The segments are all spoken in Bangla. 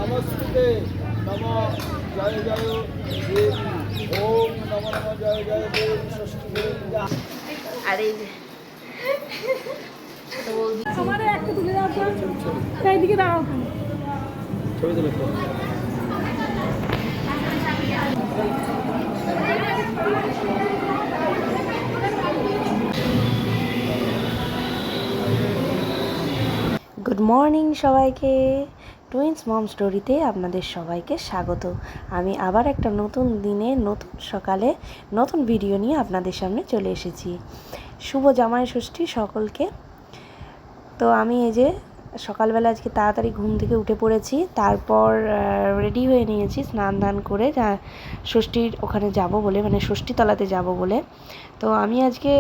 নমস্তুতে নম জয় জয় দেবী ওম নম নম জয় জয় দেবী ষষ্ঠী দেবী। আর এই যে আমার একটা তুলে দাও তো, এইদিকে দাঁড়াও তুমি। ছবি তুলে গুড মর্নিং সবাইকে, টুইন্স মম স্টোরিতে আপনাদের সবাইকে স্বাগত। আমি আবার একটা নতুন দিনে নতুন সকালে নতুন ভিডিও নিয়ে আপনাদের সামনে চলে এসেছি। শুভ জামাই ষষ্ঠী সকলকে। তো আমি এই যে সকালবেলা আজকে তাড়াতাড়ি ঘুম থেকে উঠে পড়েছি, তারপর রেডি হয়ে নিয়েছি স্নান দান করে ষষ্ঠীর ওখানে যাব বলে, মানে ষষ্ঠীতলাতে যাব বলে। তো আমি আজকে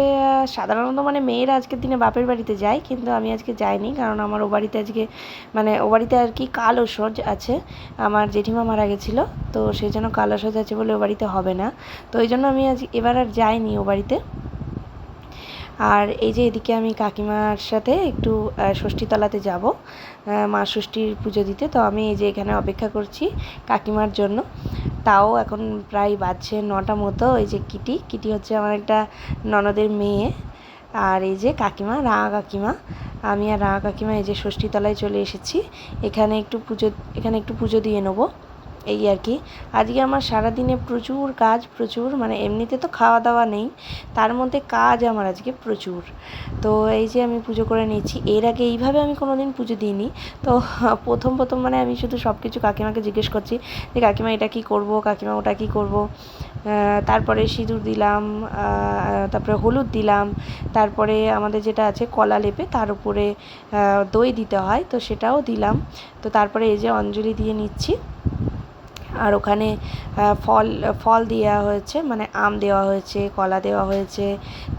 সাধারণত মানে মেয়েরা আজকের দিনে বাপের বাড়িতে যায়, কিন্তু আমি আজকে যাইনি, কারণ আমার ও বাড়িতে আজকে মানে ও বাড়িতে আর কি কাল ওষুধ আছে, আমার জেঠিমা মারা গেছিলো, তো সেই জন্য কাল ওষুধ আছে বলে ও বাড়িতে হবে না। তো ওই জন্য আমি এবার আর যাইনি ও বাড়িতে। আর এই যে এদিকে আমি কাকিমার সাথে একটু ষষ্ঠীতলাতে যাব মা ষষ্ঠীর পুজো দিতে। তো আমি এই যে এখানে অপেক্ষা করছি কাকিমার জন্য। তাও এখন প্রায় বাজছে 9টা মতো। এই যে কিটি হচ্ছে আমার একটা ননদের মেয়ে, আর এই যে কাকিমা, রাঙা কাকিমা। আমি আর রাঙা কাকিমা এই যে ষষ্ঠীতলায় চলে এসেছি। এখানে একটু পুজো দিয়ে নেবো, এই আর কি। আজকে আমার সারাদিনে প্রচুর কাজ, প্রচুর, মানে এমনিতে তো খাওয়া দাওয়া নেই, তার মধ্যে কাজ আমার আজকে প্রচুর। তো এই যে আমি পুজো করে নিচ্ছি। এর আগে এইভাবে আমি কোনো দিন পুজো দিইনি। তো প্রথম মানে আমি শুধু সব কিছু কাকিমাকে জিজ্ঞেস করছি যে কাকিমা এটা কী করব, কাকিমা ওটা কী করব। তারপরে সিঁদুর দিলাম, তারপরে হলুদ দিলাম, তারপরে আমাদের যেটা আছে কলা লেপে তার উপরে দই দিতে হয়, তো সেটাও দিলাম। তো তারপরে এই যে অঞ্জলি দিয়ে নিচ্ছি। আর ওখানে ফল দেওয়া হয়েছে, মানে আম দেওয়া হয়েছে, কলা দেওয়া হয়েছে,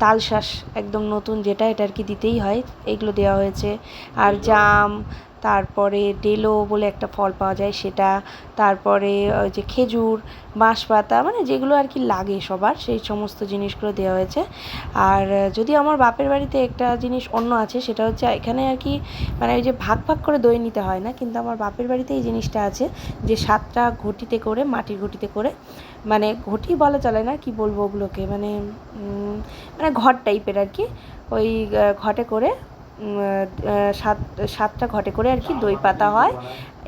তালশাঁস একদম নতুন যেটা, এটা আর কি দিতেই হয়, এগুলো দেওয়া হয়েছে। আর জাম, তারপরে ডেলো বলে একটা ফল পাওয়া যায় সেটা, তারপরে ওই যে খেজুর, বাঁশপাতা, মানে যেগুলো আর কি লাগে সবার, সেই সমস্ত জিনিসগুলো দেওয়া হয়েছে। আর যদি আমার বাপের বাড়িতে একটা জিনিস অন্য আছে, সেটা হচ্ছে এখানে আর কি মানে ওই যে ভাগ করে দই নিতে হয় না, কিন্তু আমার বাপের বাড়িতে এই জিনিসটা আছে যে 7টা ঘটিতে করে, মাটির ঘটিতে করে, মানে ঘটি বলা চলে না, কি বলবো ওগুলোকে, মানে মানে ঘট টাইপের আর কি, ওই ঘটে করে 7টা ঘটে করে আর কি দই পাতা হয়,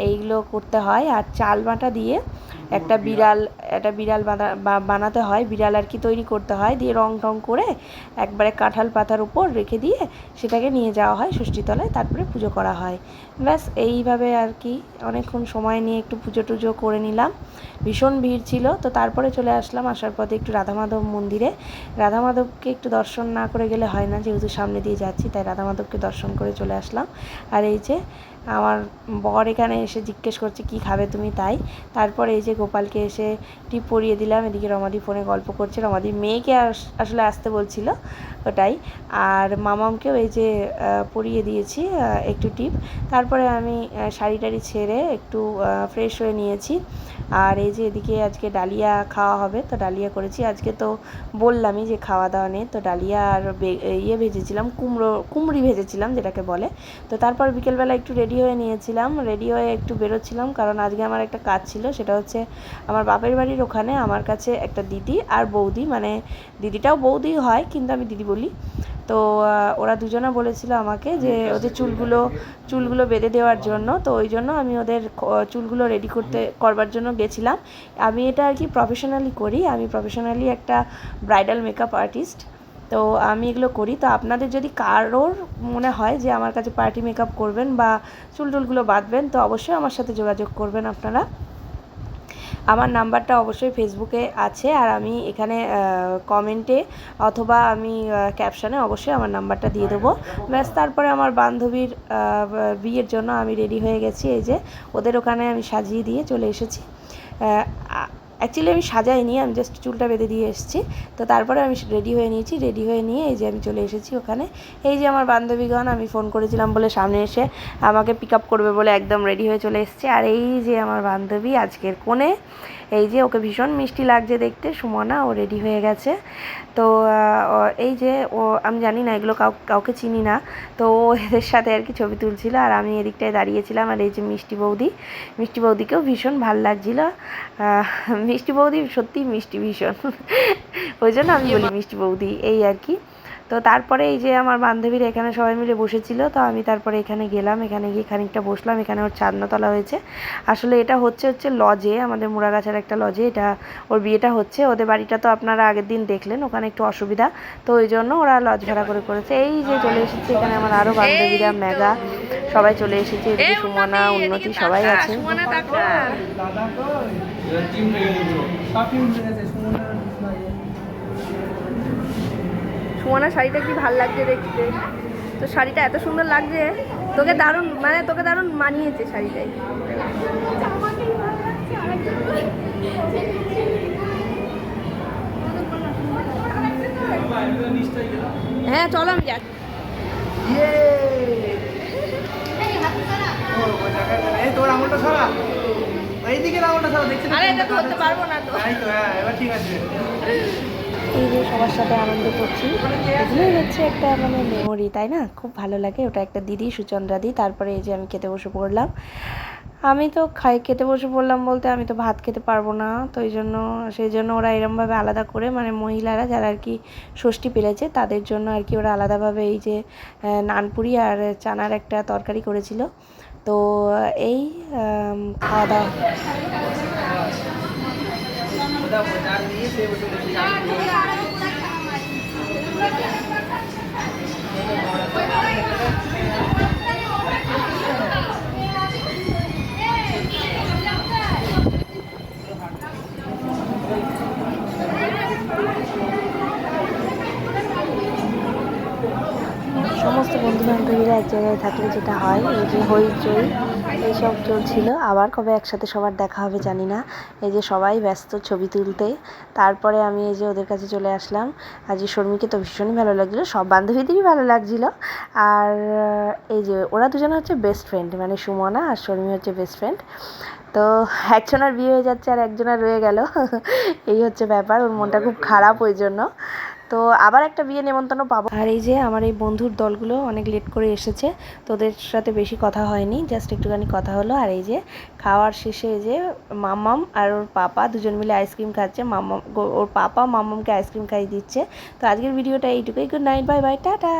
এইগুলো করতে হয়। আর চাল বাটা দিয়ে একটা বিড়াল বানাতে হয়, বিড়াল আর কি তৈরি করতে হয়, দিয়ে রং টং করে একবারে কাঁঠাল পাতার উপর রেখে দিয়ে সেটাকে নিয়ে যাওয়া হয় ষষ্ঠীতলায়, তারপরে পুজো করা হয়। ব্যাস এইভাবে আর কি অনেকক্ষণ সময় নিয়ে একটু পুজো টুজো করে নিলাম। ভীষণ ভিড় ছিল, তো তারপরে চলে আসলাম। আসার পথে একটু রাধা মাধব মন্দিরে, রাধা মাধবকে একটু দর্শন না করে গেলে হয় না, যেহেতু সামনে দিয়ে যাচ্ছি, তাই রাধা মাধবকে দর্শন করে চলে আসলাম। আর এই যে আমার বর এখানে এসে জিজ্ঞেস করছে কি খাবে তুমি, তাই তারপরে এই যে গোপালকে এসে টিপ পরিয়ে দিলাম। এদিকে রমাদি ফোনে গল্প করছে, রমাদি মেয়েকে আসলে আসতে বলছিল ওটাই। আর মামামকেও এই যে পরিয়ে দিয়েছি একটু টিপ। তারপরে আমি শাড়ি টাড়ি ছেড়ে একটু ফ্রেশ হয়ে নিয়েছি। আর এই যে এদিকে আজকে ডালিয়া খাওয়া হবে, তো ডালিয়া করেছি আজকে। তো বললামই যে খাওয়া দাওয়া নেই, তো ডালিয়া আর ভেজেছিলাম, কুমড়ি ভেজেছিলাম যেটাকে বলে। তো তারপর বিকেলবেলা একটু রেডি হয়ে নিয়েছিলাম, রেডি হয়ে একটু বেরোচ্ছিলাম, কারণ আজকে আমার একটা কাজ ছিল। সেটা হচ্ছে আমার বাপের বাড়ির ওখানে আমার কাছে একটা দিদি আর বৌদি, মানে দিদিটাও বৌদি হয় কিন্তু আমি দিদি বলি। তো ওরা দুজনে বলেছিল আমাকে যে ওদের চুলগুলো বেঁধে দেওয়ার জন্য, তো ওই জন্য আমি ওদের চুলগুলো রেডি করবার জন্য গেছিলাম। আমি এটা আর কি প্রফেশনালি করি, আমি প্রফেশনালি একটা ব্রাইডাল মেকআপ আর্টিস্ট, তো আমি এগুলো করি। তো আপনাদের যদি কারোর মনে হয় যে আমার কাছে পার্টি মেকআপ করবেন বা চুলগুলো বাঁধবেন, তো অবশ্যই আমার সাথে যোগাযোগ করবেন আপনারা। আমার নাম্বারটা অবশ্যই ফেসবুকে আছে, আর আমি এখানে কমেন্টে অথবা আমি ক্যাপশনে অবশ্যই আমার নাম্বারটা দিয়ে দেবো। ব্যাস তারপরে আমার বান্ধবীর বিয়ের জন্য আমি রেডি হয়ে গেছি। এই যে ওদের ওখানে আমি সাজিয়ে দিয়ে চলে এসেছি। অ্যাকচুয়ালি আমি সাজাইনি, আমি জাস্ট চুলটা বেঁধে দিয়ে এসেছি। তো তারপরে আমি রেডি হয়ে নিয়েছি, রেডি হয়ে নিয়ে এই যে আমি চলে এসেছি ওখানে। এই যে আমার বান্ধবীগণ, আমি ফোন করেছিলাম বলে সামনে এসে আমাকে পিক আপ করবে বলে একদম রেডি হয়ে চলে এসেছে। আর এই যে আমার বান্ধবী আজকের কোণে, এই যে ওকে ভীষণ মিষ্টি লাগছে দেখতে, সুমনা, ও রেডি হয়ে গেছে। তো এই যে ও, আমি জানি না এগুলো কাউকে চিনি না, তো ও এদের সাথে আর কি ছবি তুলছিল আর আমি এদিকটায় দাঁড়িয়েছিলাম। আর এই যে মিষ্টি বৌদিকেও ভীষণ ভাল লাগছিল। মিষ্টি বৌদি সত্যিই মিষ্টি ভীষণ, ওই জন্য আমি বলি মিষ্টি বৌদি, এই আর কি। তো তারপরে এই যে আমার বান্ধবীরা এখানে সবাই মিলে বসেছিল, তো আমি তারপরে এখানে গেলাম, এখানে গিয়ে খানিকটা বসলাম। এখানে ওর ছাদনাতলা হয়েছে, আসলে এটা হচ্ছে লজে, আমাদের মুড়াগাছার একটা লজে এটা ওর বিয়েটা হচ্ছে। ওদের বাড়িটা তো আপনারা আগের দিন দেখলেন, ওখানে একটু অসুবিধা, তো ওই জন্য ওরা লজ ভাড়া করেছে। এই যে চলে এসেছে এখানে আমার আরও বান্ধবীরা, মেঘা, সবাই চলে এসেছে। এদিকে সুমনা, উন্নতি সবাই আছে। সুমনা শাড়িটা কি ভাল লাগছে দেখতে, তো শাড়িটা এত সুন্দর লাগছে, তোকে দারুণ মানিয়েছে শাড়িটাই। হ্যাঁ চলো আমি যাচ্ছি। তোর আঙুলটা সরা, এইদিকে আঙুলটা সরা, দেখছি। আরে এটা ধরতে পারবো না তো। হ্যাঁ, এবার ঠিক আছে। এই যে সবার সাথে আনন্দ করছি, এগুলোই হচ্ছে একটা মানে মেমোরি, তাই না? খুব ভালো লাগে। ওটা একটা দিদি, সুচন্দ্রা দি। তারপরে এই যে আমি খেতে বসে পড়লাম। আমি তো খেতে বসে পড়লাম বলতে আমি তো ভাত খেতে পারবো না, তো সেই জন্য ওরা এরমভাবে আলাদা করে, মানে মহিলারা যারা আর কি ষষ্ঠী পেরেছে তাদের জন্য আর কি ওরা আলাদাভাবে এই যে নানপুরি আর চানার একটা তরকারি করেছিল। তো এই খাওয়া দাওয়া। সমস্ত বন্ধুবান্ধবীরা এক জায়গায় থাকলে যেটা হয়, এই যে হইচই এইসব চলছিল। আবার কবে একসাথে সবার দেখা হবে জানি না। এই যে সবাই ব্যস্ত ছবি তুলতে। তারপরে আমি এই যে ওদের কাছে চলে আসলাম। আজ শর্মিকে তো ভীষণই ভালো লাগছিলো, সব বান্ধবীদেরই ভালো লাগছিলো। আর এই যে ওরা দুজনে হচ্ছে বেস্ট ফ্রেন্ড, মানে সুমনা আর শর্মি হচ্ছে বেস্ট ফ্রেন্ড। তো একজনের বিয়ে হয়ে যাচ্ছে আর একজনের রয়ে গেল, এই হচ্ছে ব্যাপার। ওর মনটা খুব খারাপ ওই জন্য। তো আবার একটা বিয়ে নেমন্তন্ন পাবো। আর এই যে আমার এই বন্ধুর দলগুলো অনেক লেট করে এসেছে, তোদের সাথে বেশি কথা হয়নি, জাস্ট একটুখানি কথা হলো। আর এই যে খাওয়ার শেষে এই যে মাম্মাম আর ওর পাপা দুজন মিলে আইসক্রিম খাচ্ছে। ওর পাপা মাম্মামকে আইসক্রিম খাইয়ে দিচ্ছে। তো আজকের ভিডিওটা এইটুকুই। Good night, bye bye, tata.